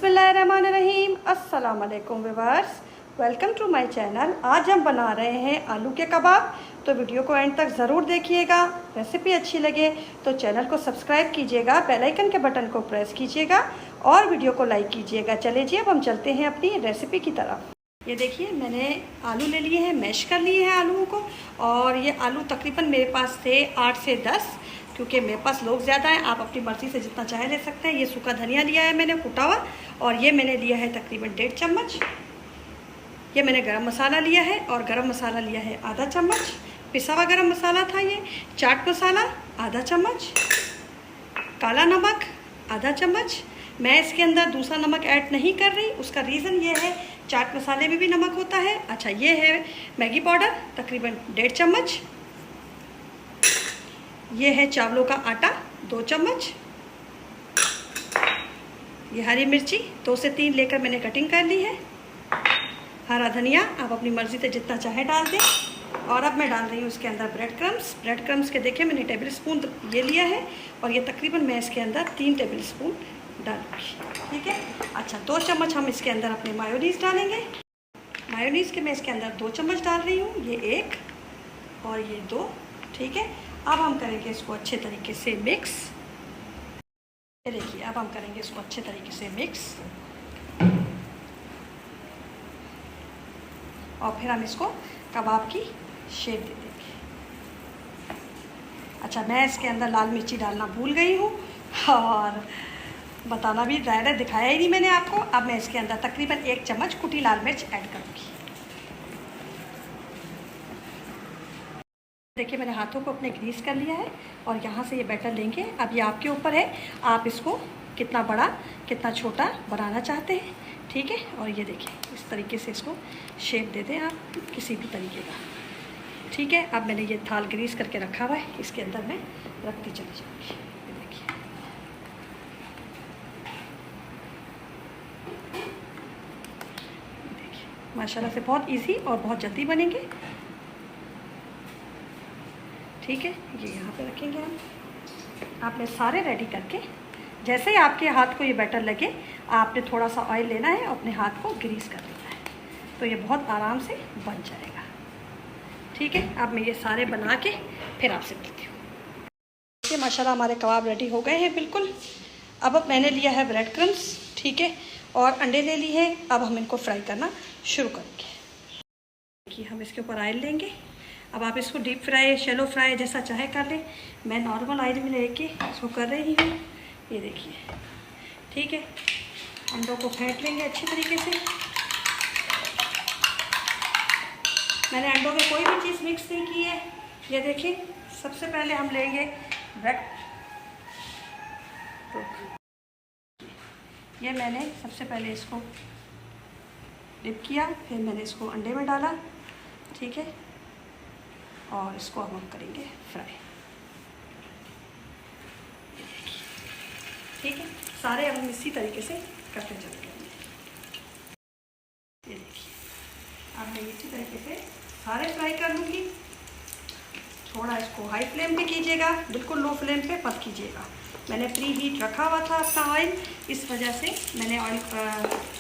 बिस्मिल्लाहिर्रहमानिर्रहीम। अस्सलाम वालेकुम viewers, welcome to my channel. आज हम बना रहे हैं आलू के कबाब, तो वीडियो को एंड तक ज़रूर देखिएगा। रेसिपी अच्छी लगे तो चैनल को सब्सक्राइब कीजिएगा, बेल आइकन के बटन को प्रेस कीजिएगा और वीडियो को लाइक कीजिएगा। चलिए जी, अब हम चलते हैं अपनी रेसिपी की तरफ। ये देखिए, मैंने आलू ले लिए हैं, मैश कर लिए हैं आलूओं को। और ये आलू तकरीबन मेरे पास थे 8 से 10, क्योंकि मेरे पास लोग ज़्यादा हैं। आप अपनी मर्ज़ी से जितना चाहे ले सकते हैं। ये सूखा धनिया लिया है मैंने कुटा हुआ, और ये मैंने लिया है तकरीबन 1.5 चम्मच। ये मैंने गरम मसाला लिया है, और गरम मसाला लिया है आधा चम्मच। पिसा हुआ गरम मसाला था ये। चाट मसाला आधा चम्मच। काला नमक आधा चम्मच। मैं इसके अंदर दूसरा नमक ऐड नहीं कर रही, उसका रीज़न ये है, चाट मसाले में भी नमक होता है। अच्छा, ये है मैगी पाउडर तकरीबन 1.5 चम्मच। ये है चावलों का आटा 2 चम्मच। ये हरी मिर्ची 2 से 3 लेकर मैंने कटिंग कर ली है। हरा धनिया आप अपनी मर्ज़ी से जितना चाहे डाल दें। और अब मैं डाल रही हूँ इसके अंदर ब्रेड क्रम्स। ब्रेड क्रम्स के देखिए मैंने टेबल स्पून ये लिया है, और ये तकरीबन मैं इसके अंदर 3 टेबल स्पून डालूँगी। ठीक है। अच्छा, 2 चम्मच हम इसके अंदर अपने मायोनीज़ डालेंगे। मायोनीज़ के मैं इसके अंदर 2 चम्मच डाल रही हूँ। ये 1 और ये 2। ठीक है। अब हम करेंगे इसको अच्छे तरीके से मिक्स। ये देखिए, अब हम करेंगे इसको अच्छे तरीके से मिक्स, और फिर हम इसको कबाब की शेप दे देंगे। अच्छा, मैं इसके अंदर लाल मिर्ची डालना भूल गई हूँ, और बताना भी ज़्यादा दिखाया ही नहीं मैंने आपको। अब मैं इसके अंदर तकरीबन 1 चम्मच कुटी लाल मिर्च ऐड करूँगी। देखिए, मैंने हाथों को अपने ग्रीस कर लिया है, और यहाँ से ये बैटर लेंगे। अब ये आपके ऊपर है, आप इसको कितना बड़ा कितना छोटा बनाना चाहते हैं। ठीक है। और ये देखिए, इस तरीके से इसको शेप दे दें आप किसी भी तरीके का। ठीक है। अब मैंने ये थाल ग्रीस करके रखा हुआ है, इसके अंदर मैं रखती चली जाऊँगी। ये देखिए, माशाल्लाह से बहुत इजी और बहुत जल्दी बनेंगे। ठीक है। ये यहाँ पे रखेंगे हम। आपने सारे रेडी करके, जैसे ही आपके हाथ को ये बैटर लगे, आपने थोड़ा सा ऑयल लेना है और अपने हाथ को ग्रीस कर देना है, तो ये बहुत आराम से बन जाएगा। ठीक है। अब मैं ये सारे बना के फिर आपसे मिलती हूँ। देखिए, माशाल्लाह हमारे कबाब रेडी हो गए हैं बिल्कुल। अब मैंने लिया है ब्रेड क्रम्स। ठीक है। और अंडे ले लिए हैं। अब हम इनको फ्राई करना शुरू करेंगे। देखिए, हम इसके ऊपर ऑयल लेंगे। अब आप इसको डीप फ्राई, शैलो फ्राई जैसा चाहे कर लें। मैं नॉर्मल ऑयल में लेके इसको कर रही हूँ। ये देखिए। ठीक है। अंडों को फेंट लेंगे अच्छी तरीके से। मैंने अंडों में कोई भी चीज़ मिक्स नहीं की है। ये देखिए, सबसे पहले हम लेंगे ब्रेड। तो ये मैंने सबसे पहले इसको डिप किया, फिर मैंने इसको अंडे में डाला। ठीक है। और इसको हम करेंगे फ्राई। ठीक है। सारे अब हम इसी तरीके से करते चलेंगे। ये देखिए, अब मैं इसी तरीके से सारे फ्राई कर लूँगी। थोड़ा इसको हाई फ्लेम पे कीजिएगा, बिल्कुल लो फ्लेम पे मत कीजिएगा। मैंने प्री हीट रखा हुआ था अपना ऑयल, इस वजह से मैंने ऑयल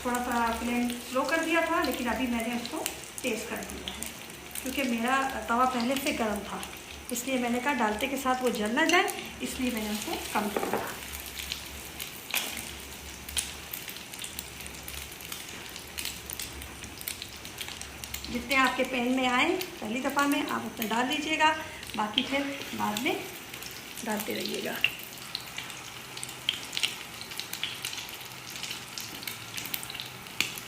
थोड़ा सा फ्लेम स्लो कर दिया था, लेकिन अभी मैंने उसको तेज़ कर दिया है, क्योंकि मेरा तवा पहले से गर्म था। इसलिए मैंने कहा डालते के साथ वो जल ना जाए, इसलिए मैंने उसको कम किया। जितने आपके पैन में आए पहली दफ़ा में आप उतना डाल लीजिएगा, बाकी फिर बाद में डालते रहिएगा।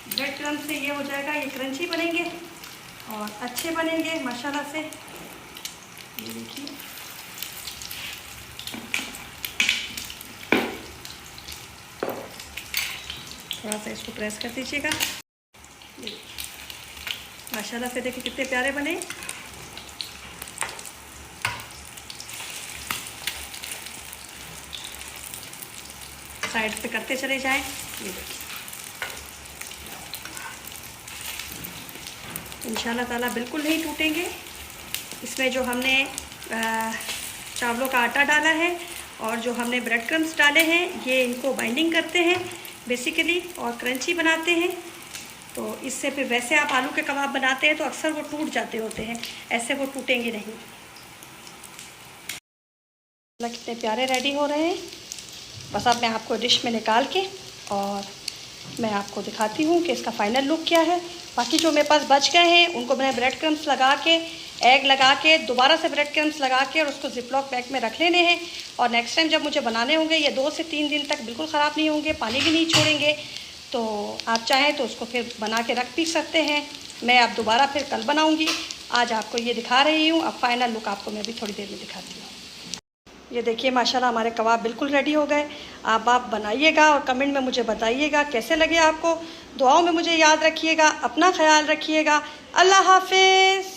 ब्रेड क्रम्स से ये हो जाएगा, ये क्रंची बनेंगे और अच्छे बनेंगे माशाल्लाह से। ये देखिए, थोड़ा सा इसको प्रेस कर दीजिएगा। माशाल्लाह से देखिए कितने प्यारे बने। साइड पे करते चले जाएं। ये देखिए, इंशाल्लाह ताला बिल्कुल नहीं टूटेंगे। इसमें जो हमने चावलों का आटा डाला है और जो हमने ब्रेड क्रम्स डाले हैं, ये इनको बाइंडिंग करते हैं। बेसिकली और क्रंची बनाते हैं। तो इससे फिर वैसे आप आलू के कबाब बनाते हैं तो अक्सर वो टूट जाते होते हैं, ऐसे वो टूटेंगे नहीं। कितने प्यारे रेडी हो रहे हैं। बस अब मैं आपको डिश में निकाल के और मैं आपको दिखाती हूँ कि इसका फ़ाइनल लुक क्या है। बाकी जो मेरे पास बच गए हैं उनको मैंने ब्रेड क्रम्स लगा के, एग लगा के, दोबारा से ब्रेड क्रम्स लगा के और उसको जिपलॉक बैग में रख लेने हैं। और नेक्स्ट टाइम जब मुझे बनाने होंगे ये 2 से 3 दिन तक बिल्कुल ख़राब नहीं होंगे, पानी भी नहीं छोड़ेंगे। तो आप चाहें तो उसको फिर बना के रख भी सकते हैं। मैं अब दोबारा फिर कल बनाऊँगी, आज आपको ये दिखा रही हूँ। अब फाइनल लुक आपको मैं भी थोड़ी देर में दिखाती हूँ। ये देखिए माशाल्लाह हमारे कबाब बिल्कुल रेडी हो गए। आप बनाइएगा और कमेंट में मुझे बताइएगा कैसे लगे आपको। दुआओं में मुझे याद रखिएगा, अपना ख्याल रखिएगा। अल्लाह हाफिज़।